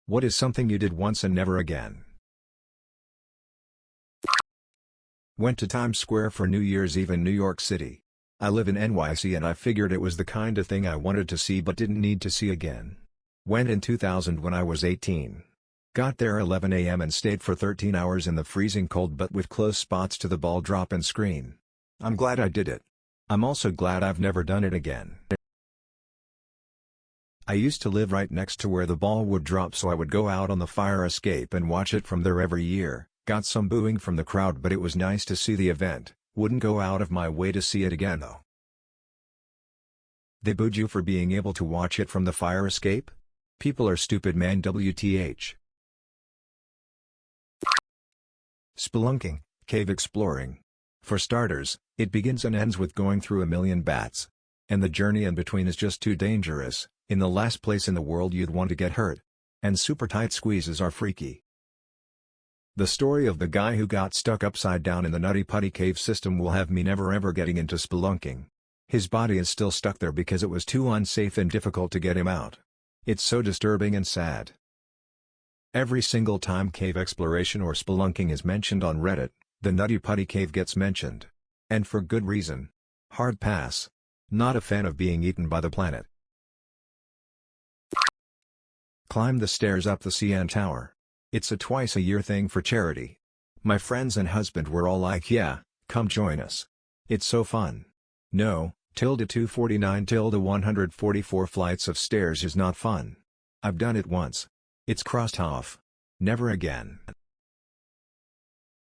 What is something you did once and never again? Went to Times Square for New Year's Eve in New York City. I live in NYC and I figured it was the kind of thing I wanted to see but didn't need to see again. Went in 2000 when I was 18. Got there 11 a.m. and stayed for 13 hours in the freezing cold but with close spots to the ball drop and screen. I'm glad I did it. I'm also glad I've never done it again. I used to live right next to where the ball would drop, so I would go out on the fire escape and watch it from there every year. Got some booing from the crowd but it was nice to see the event. Wouldn't go out of my way to see it again though. They booed you for being able to watch it from the fire escape? People are stupid, man. WTH. Spelunking, cave exploring. For starters, it begins and ends with going through a million bats. And the journey in between is just too dangerous. In the last place in the world you'd want to get hurt. And super tight squeezes are freaky. The story of the guy who got stuck upside down in the Nutty Putty cave system will have me never ever getting into spelunking. His body is still stuck there because it was too unsafe and difficult to get him out. It's so disturbing and sad. Every single time cave exploration or spelunking is mentioned on Reddit, the Nutty Putty cave gets mentioned. And for good reason. Hard pass. Not a fan of being eaten by the planet. Climb the stairs up the CN Tower. It's a twice-a-year thing for charity. My friends and husband were all like, yeah, come join us. It's so fun. No, 249-144 flights of stairs is not fun. I've done it once. It's crossed off. Never again.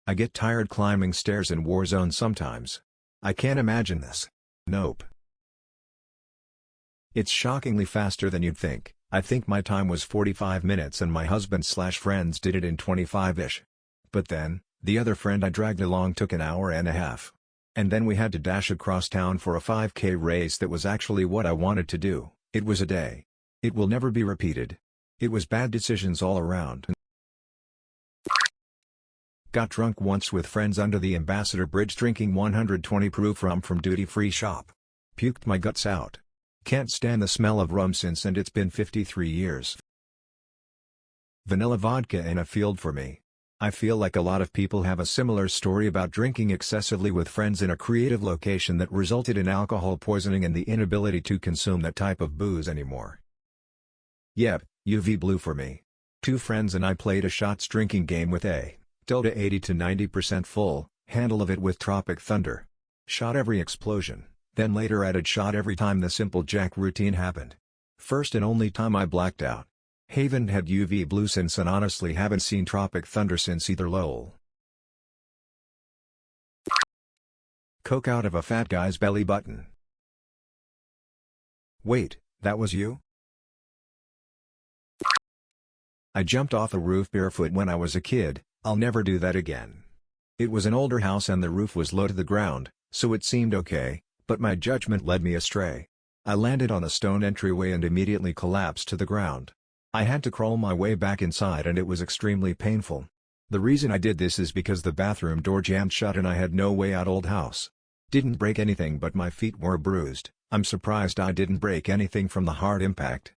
I get tired climbing stairs in Warzone sometimes. I can't imagine this. Nope. It's shockingly faster than you'd think. I think my time was 45 minutes and my husband/friends did it in 25-ish. But then, the other friend I dragged along took an hour and a half. And then we had to dash across town for a 5K race that was actually what I wanted to do. It was a day. It will never be repeated. It was bad decisions all around. Got drunk once with friends under the Ambassador Bridge drinking 120 proof rum from duty-free shop. Puked my guts out. Can't stand the smell of rum since, and it's been 53 years. Vanilla vodka in a field for me. I feel like a lot of people have a similar story about drinking excessively with friends in a creative location that resulted in alcohol poisoning and the inability to consume that type of booze anymore. Yep, UV blue for me. Two friends and I played a shots drinking game with a Delta 80 to 90% full handle of it with Tropic Thunder. Shot every explosion. Then later added shot every time the Simple Jack routine happened. First and only time I blacked out. Haven't had UV blue since and honestly haven't seen Tropic Thunder since either. Lol. Coke out of a fat guy's belly button. Wait, that was you? I jumped off a roof barefoot when I was a kid. I'll never do that again. It was an older house and the roof was low to the ground, so it seemed okay. But my judgment led me astray. I landed on a stone entryway and immediately collapsed to the ground. I had to crawl my way back inside and it was extremely painful. The reason I did this is because the bathroom door jammed shut and I had no way out. Old house. Didn't break anything but my feet were bruised. I'm surprised I didn't break anything from the hard impact.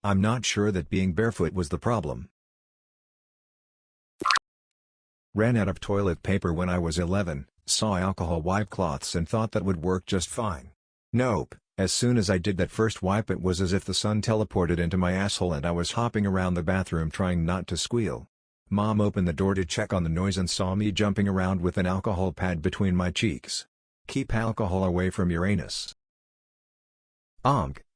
I'm not sure that being barefoot was the problem. Ran out of toilet paper when I was 11. Saw alcohol wipe cloths and thought that would work just fine. Nope, as soon as I did that first wipe it was as if the sun teleported into my asshole and I was hopping around the bathroom trying not to squeal. Mom opened the door to check on the noise and saw me jumping around with an alcohol pad between my cheeks. Keep alcohol away from your anus.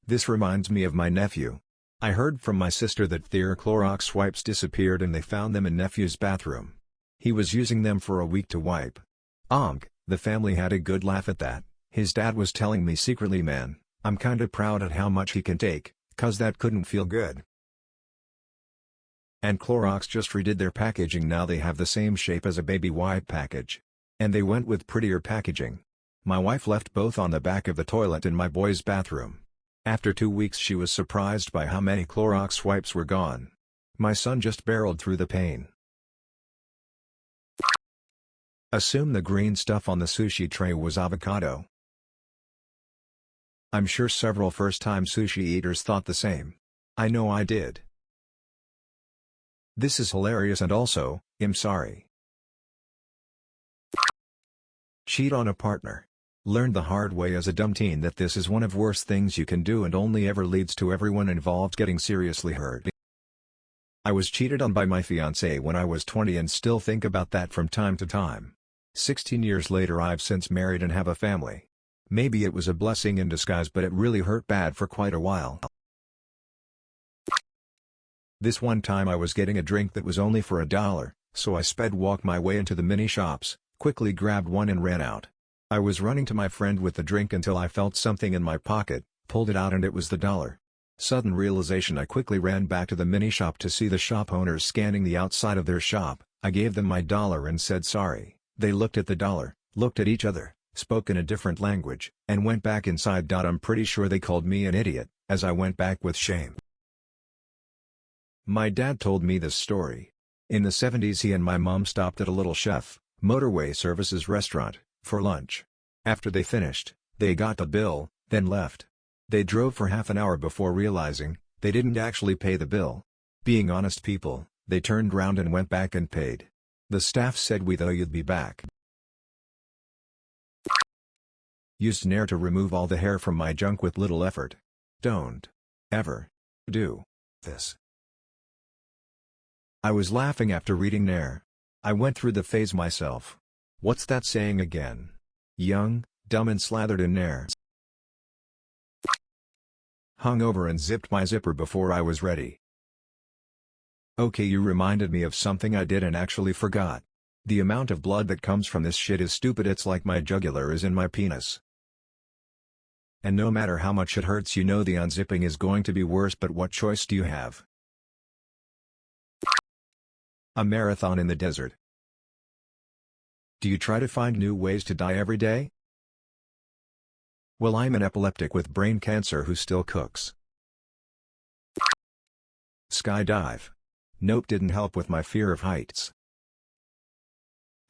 This reminds me of my nephew. I heard from my sister that their Clorox wipes disappeared and they found them in nephew's bathroom. He was using them for a week to wipe. The family had a good laugh at that. His dad was telling me secretly, man, I'm kinda proud at how much he can take, 'cause that couldn't feel good. And Clorox just redid their packaging. Now they have the same shape as a baby wipe package. And they went with prettier packaging. My wife left both on the back of the toilet in my boy's bathroom. After 2 weeks she was surprised by how many Clorox wipes were gone. My son just barreled through the pain. Assume the green stuff on the sushi tray was avocado. I'm sure several first-time sushi eaters thought the same. I know I did. This is hilarious and also, I'm sorry. Cheat on a partner. Learned the hard way as a dumb teen that this is one of worst things you can do and only ever leads to everyone involved getting seriously hurt. I was cheated on by my fiancée when I was 20 and still think about that from time to time. 16 years later I've since married and have a family. Maybe it was a blessing in disguise, but it really hurt bad for quite a while. This one time I was getting a drink that was only for $1, so I sped walk my way into the mini shops, quickly grabbed one and ran out. I was running to my friend with the drink until I felt something in my pocket, pulled it out and it was the $1. Sudden realization, I quickly ran back to the mini shop to see the shop owners scanning the outside of their shop. I gave them my $1 and said sorry. They looked at the $1, looked at each other, spoke in a different language, and went back inside. I'm pretty sure they called me an idiot, as I went back with shame. My dad told me this story. In the 70s he and my mom stopped at a little chef, motorway services restaurant, for lunch. After they finished, they got the bill, then left. They drove for half an hour before realizing they didn't actually pay the bill. Being honest people, they turned round and went back and paid. The staff said, "We thought you'd be back." Used Nair to remove all the hair from my junk with little effort. Don't ever do this. I was laughing after reading Nair. I went through the phase myself. What's that saying again? Young, dumb and slathered in Nair. Hung over and zipped my zipper before I was ready. Okay, you reminded me of something I did and actually forgot. The amount of blood that comes from this shit is stupid. It's like my jugular is in my penis. And no matter how much it hurts, you know the unzipping is going to be worse, but what choice do you have? A marathon in the desert. Do you try to find new ways to die every day? Well, I'm an epileptic with brain cancer who still cooks. Skydive. Nope, didn't help with my fear of heights.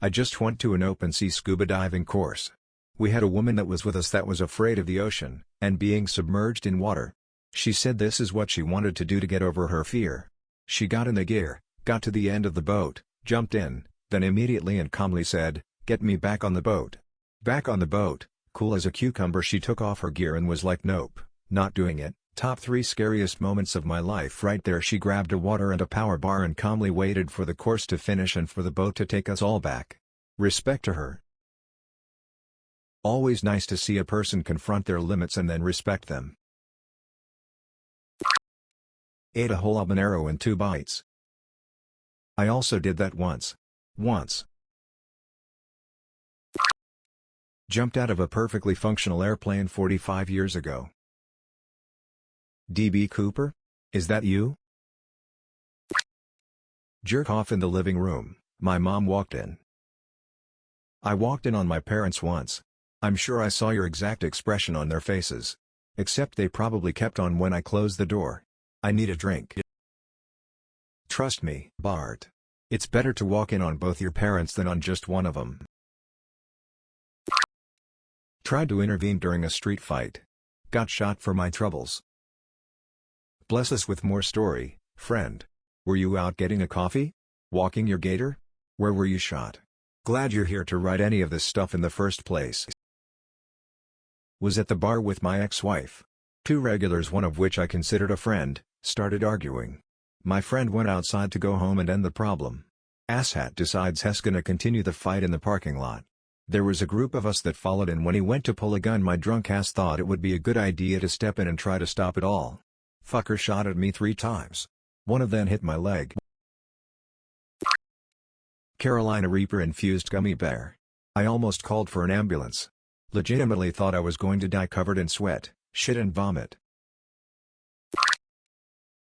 I just went to an open sea scuba diving course. We had a woman that was with us that was afraid of the ocean, and being submerged in water. She said this is what she wanted to do to get over her fear. She got in the gear, got to the end of the boat, jumped in, then immediately and calmly said, "Get me back on the boat." Back on the boat, cool as a cucumber, she took off her gear and was like, "Nope, not doing it." Top 3 scariest moments of my life right there. She grabbed a water and a power bar and calmly waited for the course to finish and for the boat to take us all back. Respect to her. Always nice to see a person confront their limits and then respect them. Ate a whole habanero in 2 bites. I also did that once. Jumped out of a perfectly functional airplane 45 years ago. DB Cooper? Is that you? Jerk off in the living room. My mom walked in. I walked in on my parents once. I'm sure I saw your exact expression on their faces. Except they probably kept on when I closed the door. I need a drink. Trust me, Bart. It's better to walk in on both your parents than on just one of them. Tried to intervene during a street fight. Got shot for my troubles. Bless us with more story, friend. Were you out getting a coffee? Walking your gator? Where were you shot? Glad you're here to write any of this stuff in the first place. Was at the bar with my ex-wife. 2 regulars, one of which I considered a friend, started arguing. My friend went outside to go home and end the problem. Asshat decides he's gonna continue the fight in the parking lot. There was a group of us that followed, and when he went to pull a gun, my drunk ass thought it would be a good idea to step in and try to stop it all. Fucker shot at me 3 times. One of them hit my leg. Carolina Reaper infused gummy bear. I almost called for an ambulance. Legitimately thought I was going to die covered in sweat, shit and vomit.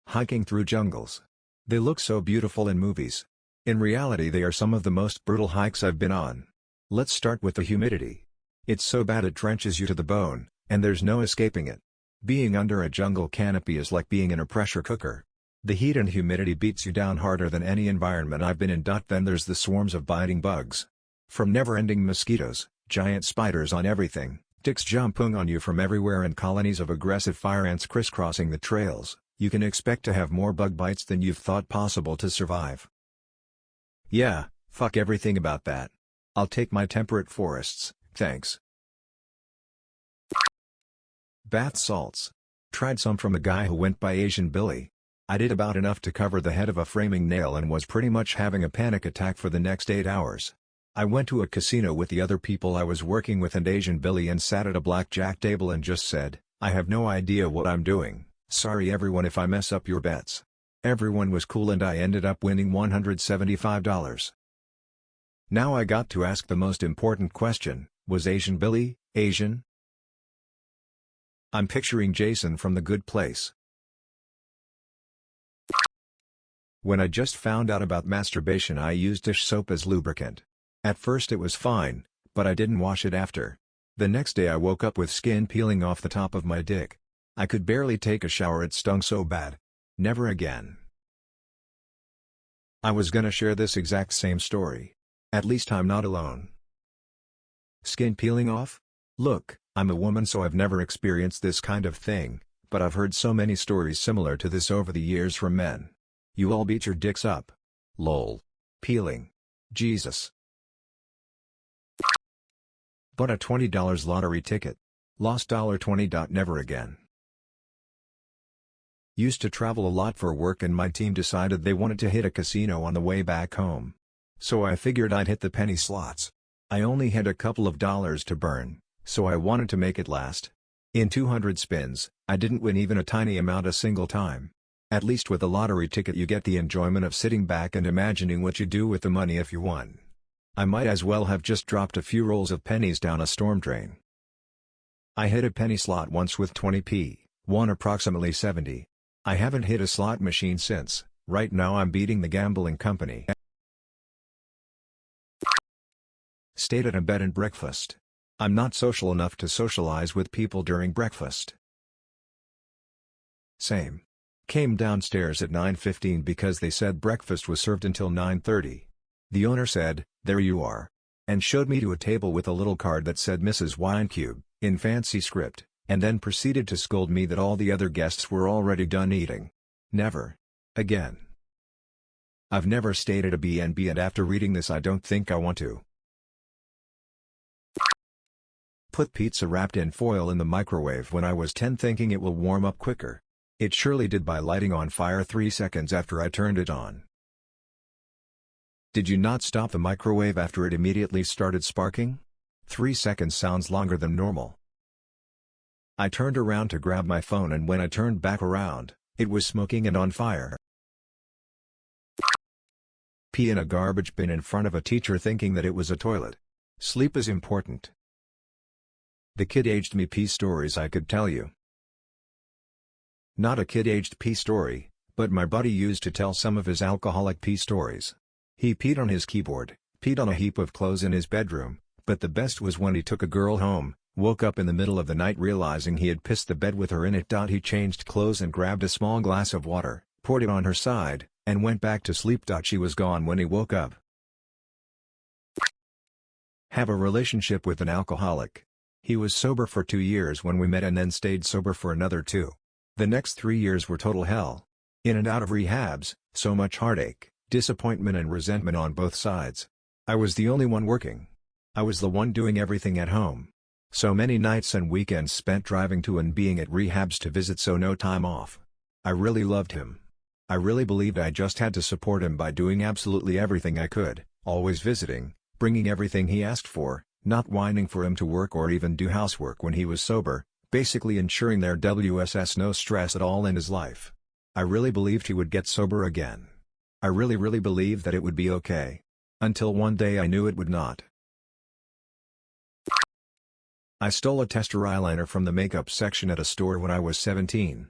Hiking through jungles. They look so beautiful in movies. In reality they are some of the most brutal hikes I've been on. Let's start with the humidity. It's so bad it trenches you to the bone, and there's no escaping it. Being under a jungle canopy is like being in a pressure cooker. The heat and humidity beats you down harder than any environment I've been in. Then there's the swarms of biting bugs. From never-ending mosquitoes, giant spiders on everything, ticks jumping on you from everywhere, and colonies of aggressive fire ants crisscrossing the trails. You can expect to have more bug bites than you've thought possible to survive. Yeah, fuck everything about that. I'll take my temperate forests, thanks. Bath salts. Tried some from a guy who went by Asian Billy. I did about enough to cover the head of a framing nail and was pretty much having a panic attack for the next 8 hours. I went to a casino with the other people I was working with and Asian Billy and sat at a blackjack table and just said, "I have no idea what I'm doing, sorry everyone if I mess up your bets." Everyone was cool and I ended up winning $175. Now I got to ask the most important question, was Asian Billy Asian? I'm picturing Jason from The Good Place. When I just found out about masturbation I used dish soap as lubricant. At first it was fine, but I didn't wash it after. The next day I woke up with skin peeling off the top of my dick. I could barely take a shower, it stung so bad. Never again. I was gonna share this exact same story. At least I'm not alone. Skin peeling off? Look, I'm a woman so I've never experienced this kind of thing, but I've heard so many stories similar to this over the years from men. You all beat your dicks up. Lol. Peeling. Jesus. Bought a $20 lottery ticket. Lost $20. Never again. Used to travel a lot for work and my team decided they wanted to hit a casino on the way back home. So I figured I'd hit the penny slots. I only had a couple of dollars to burn, so I wanted to make it last. In 200 spins, I didn't win even a tiny amount a single time. At least with a lottery ticket you get the enjoyment of sitting back and imagining what you do with the money if you won. I might as well have just dropped a few rolls of pennies down a storm drain. I hit a penny slot once with 20p, won approximately 70. I haven't hit a slot machine since. Right now I'm beating the gambling company. Stayed at a bed and breakfast. I'm not social enough to socialize with people during breakfast. Same. Came downstairs at 9:15 because they said breakfast was served until 9:30. The owner said, "There you are," and showed me to a table with a little card that said Mrs. Winecube, in fancy script, and then proceeded to scold me that all the other guests were already done eating. Never. Again. I've never stayed at a B&B and after reading this I don't think I want to. Put pizza wrapped in foil in the microwave when I was 10 thinking it will warm up quicker. It surely did by lighting on fire 3 seconds after I turned it on. Did you not stop the microwave after it immediately started sparking? 3 seconds sounds longer than normal. I turned around to grab my phone and when I turned back around, it was smoking and on fire. Pee in a garbage bin in front of a teacher thinking that it was a toilet. Sleep is important. The kid-aged me pee stories I could tell you. Not a kid-aged pee story, but my buddy used to tell some of his alcoholic pee stories. He peed on his keyboard, peed on a heap of clothes in his bedroom, but the best was when he took a girl home, woke up in the middle of the night realizing he had pissed the bed with her in it. He changed clothes and grabbed a small glass of water, poured it on her side, and went back to sleep. She was gone when he woke up. Have a relationship with an alcoholic. He was sober for 2 years when we met and then stayed sober for another 2. The next 3 years were total hell. In and out of rehabs, so much heartache, disappointment and resentment on both sides. I was the only one working. I was the one doing everything at home. So many nights and weekends spent driving to and being at rehabs to visit, so no time off. I really loved him. I really believed I just had to support him by doing absolutely everything I could, always visiting, bringing everything he asked for, not whining for him to work or even do housework when he was sober, basically ensuring there was no stress at all in his life. I really believed he would get sober again. I really believed that it would be okay. Until one day I knew it would not. I stole a tester eyeliner from the makeup section at a store when I was 17.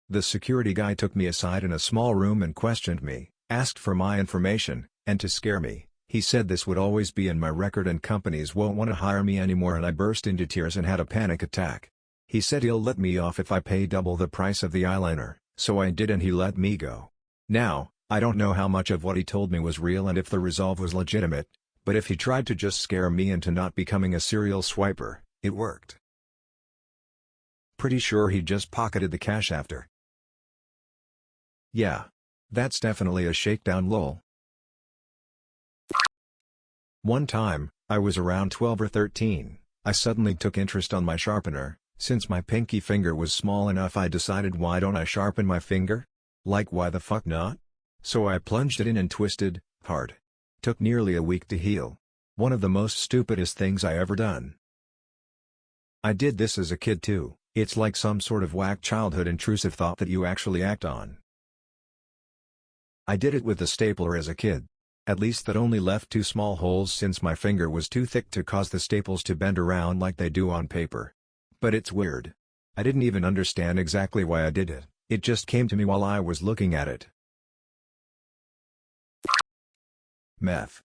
The security guy took me aside in a small room and questioned me, asked for my information, and to scare me, he said this would always be in my record and companies won't want to hire me anymore, and I burst into tears and had a panic attack. He said he'll let me off if I pay double the price of the eyeliner, so I did and he let me go. Now, I don't know how much of what he told me was real and if the resolve was legitimate, but if he tried to just scare me into not becoming a serial swiper, it worked. Pretty sure he just pocketed the cash after. Yeah. That's definitely a shakedown lol. One time, I was around 12 or 13, I suddenly took interest on my sharpener. Since my pinky finger was small enough, I decided, why don't I sharpen my finger? Like, why the fuck not? So I plunged it in and twisted, hard. Took nearly a week to heal. One of the most stupidest things I ever done. I did this as a kid too. It's like some sort of whack childhood intrusive thought that you actually act on. I did it with a stapler as a kid. At least that only left 2 small holes since my finger was too thick to cause the staples to bend around like they do on paper. But it's weird. I didn't even understand exactly why I did it, it just came to me while I was looking at it. Meth.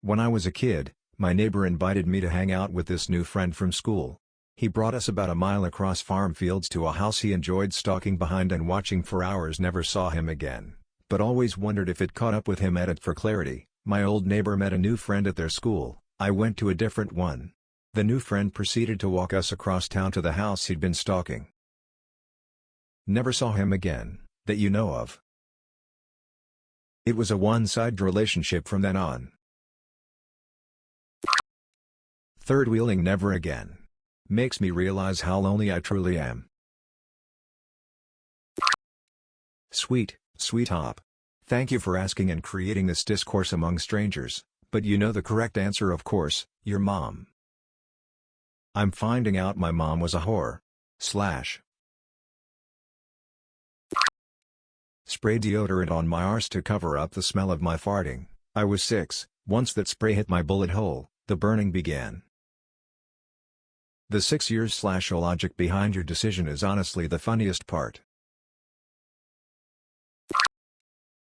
When I was a kid, my neighbor invited me to hang out with this new friend from school. He brought us about a mile across farm fields to a house he enjoyed stalking behind and watching for hours. Never saw him again, but always wondered if it caught up with him. Edit for clarity, my old neighbor met a new friend at their school, I went to a different one. The new friend proceeded to walk us across town to the house he'd been stalking. Never saw him again, that you know of. It was a one-sided relationship from then on. Third wheeling never again. Makes me realize how lonely I truly am. Sweet hop. Thank you for asking and creating this discourse among strangers, but you know the correct answer, of course, your mom. I'm finding out my mom was a whore. Spray deodorant on my arse to cover up the smell of my farting. I was 6, once that spray hit my bullet hole, the burning began. The 6 years / logic behind your decision is honestly the funniest part.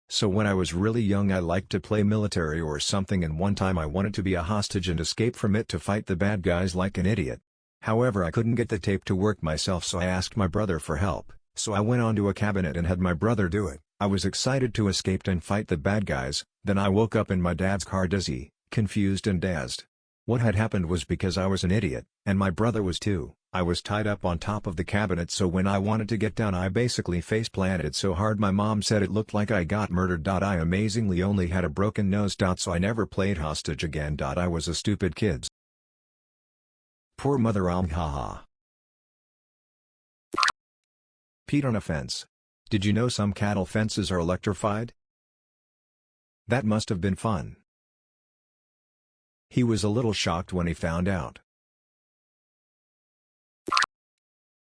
So when I was really young, I liked to play military or something, and one time I wanted to be a hostage and escape from it to fight the bad guys like an idiot. However, I couldn't get the tape to work myself, so I asked my brother for help. So I went onto a cabinet and had my brother do it. I was excited to escape and fight the bad guys, then I woke up in my dad's car dizzy, confused and dazzled. What had happened was, because I was an idiot, and my brother was too, I was tied up on top of the cabinet, so when I wanted to get down I basically face planted so hard my mom said it looked like I got murdered. I amazingly only had a broken nose. So I never played hostage again. I was a stupid kid. Poor mother. Haha. Peed on a fence. Did you know some cattle fences are electrified? That must have been fun. He was a little shocked when he found out.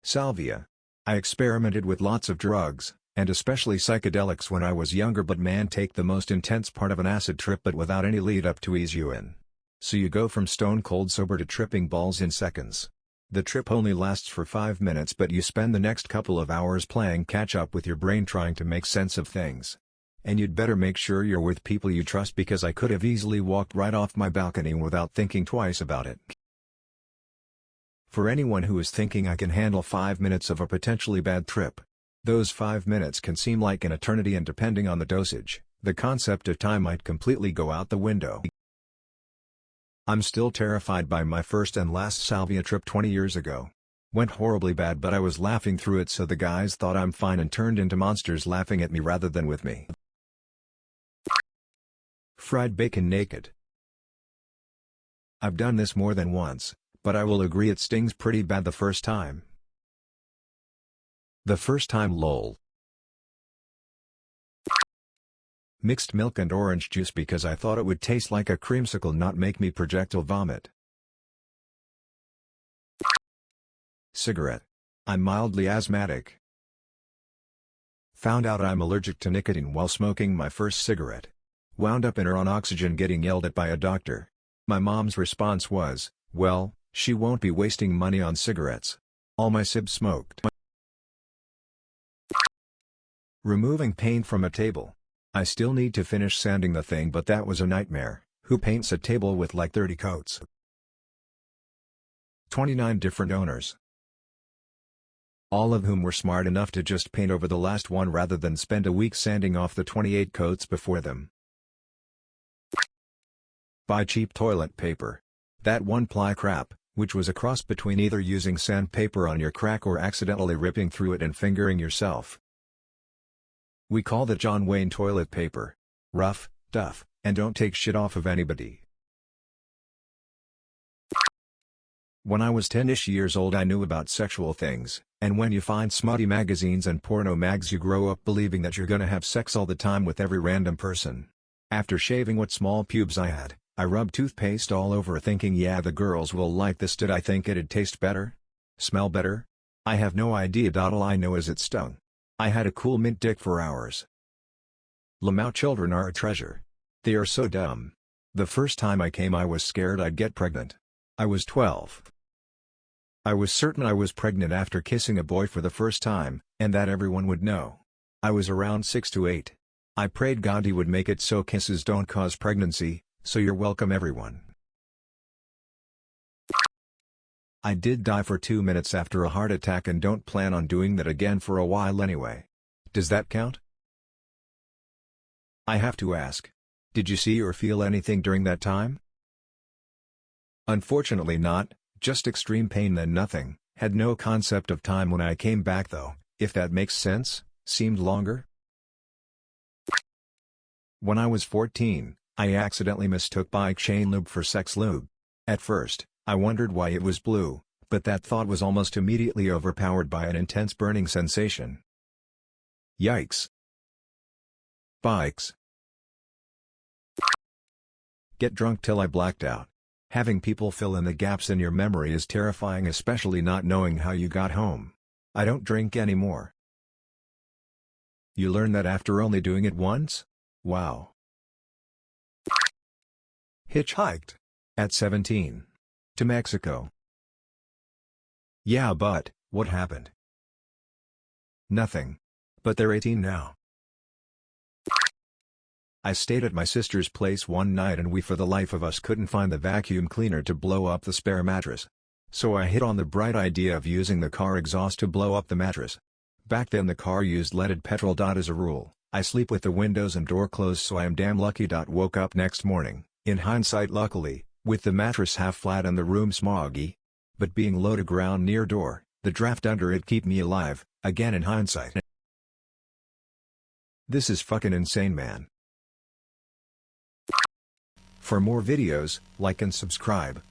Salvia. I experimented with lots of drugs, and especially psychedelics when I was younger, but man, take the most intense part of an acid trip but without any lead up to ease you in. So you go from stone cold sober to tripping balls in seconds. The trip only lasts for 5 minutes, but you spend the next couple of hours playing catch up with your brain trying to make sense of things. And you'd better make sure you're with people you trust, because I could have easily walked right off my balcony without thinking twice about it. For anyone who is thinking I can handle 5 minutes of a potentially bad trip, those 5 minutes can seem like an eternity, and depending on the dosage, the concept of time might completely go out the window. I'm still terrified by my first and last salvia trip 20 years ago. Went horribly bad, but I was laughing through it, so the guys thought I'm fine and turned into monsters laughing at me rather than with me. Fried bacon naked. I've done this more than once, but I will agree it stings pretty bad the first time. The first time lol. Mixed milk and orange juice because I thought it would taste like a creamsicle, not make me projectile vomit. Cigarette. I'm mildly asthmatic. Found out I'm allergic to nicotine while smoking my first cigarette. Wound up in her on oxygen getting yelled at by a doctor. My mom's response was, well, she won't be wasting money on cigarettes. All my sibs smoked. Removing paint from a table. I still need to finish sanding the thing, but that was a nightmare. Who paints a table with like 30 coats? 29 different owners. All of whom were smart enough to just paint over the last one rather than spend a week sanding off the 28 coats before them. Buy cheap toilet paper. That one-ply crap, which was a cross between either using sandpaper on your crack or accidentally ripping through it and fingering yourself. We called it John Wayne toilet paper. Rough, tough, and don't take shit off of anybody. When I was 10-ish years old I knew about sexual things, and when you find smutty magazines and porno mags you grow up believing that you're gonna have sex all the time with every random person. After shaving what small pubes I had, I rubbed toothpaste all over thinking yeah the girls will like this. Did I think it'd taste better? Smell better? I have no idea. All I know is it stung. I had a cool mint dick for hours. Lamau children are a treasure. They are so dumb. The first time I came I was scared I'd get pregnant. I was 12. I was certain I was pregnant after kissing a boy for the first time, and that everyone would know. I was around 6 to 8. I prayed God he would make it so kisses don't cause pregnancy, so you're welcome everyone. I did die for 2 minutes after a heart attack and don't plan on doing that again for a while anyway. Does that count? I have to ask. Did you see or feel anything during that time? Unfortunately not, just extreme pain then nothing. Had no concept of time when I came back though, if that makes sense. Seemed longer. When I was 14, I accidentally mistook bike chain lube for sex lube. At first, I wondered why it was blue, but that thought was almost immediately overpowered by an intense burning sensation. Yikes. Bikes. Get drunk till I blacked out. Having people fill in the gaps in your memory is terrifying, especially not knowing how you got home. I don't drink anymore. You learn that after only doing it once? Wow. Hitchhiked. At 17. To Mexico. Yeah, but, what happened? Nothing. But they're 18 now. I stayed at my sister's place one night and we for the life of us couldn't find the vacuum cleaner to blow up the spare mattress. So I hit on the bright idea of using the car exhaust to blow up the mattress. Back then the car used leaded petrol. As a rule, I sleep with the windows and door closed so I am damn lucky. Woke up next morning, in hindsight luckily, with the mattress half flat and the room smoggy. But being low to ground near door, the draft under it keep me alive, again in hindsight. This is fucking insane, man. For more videos, like and subscribe.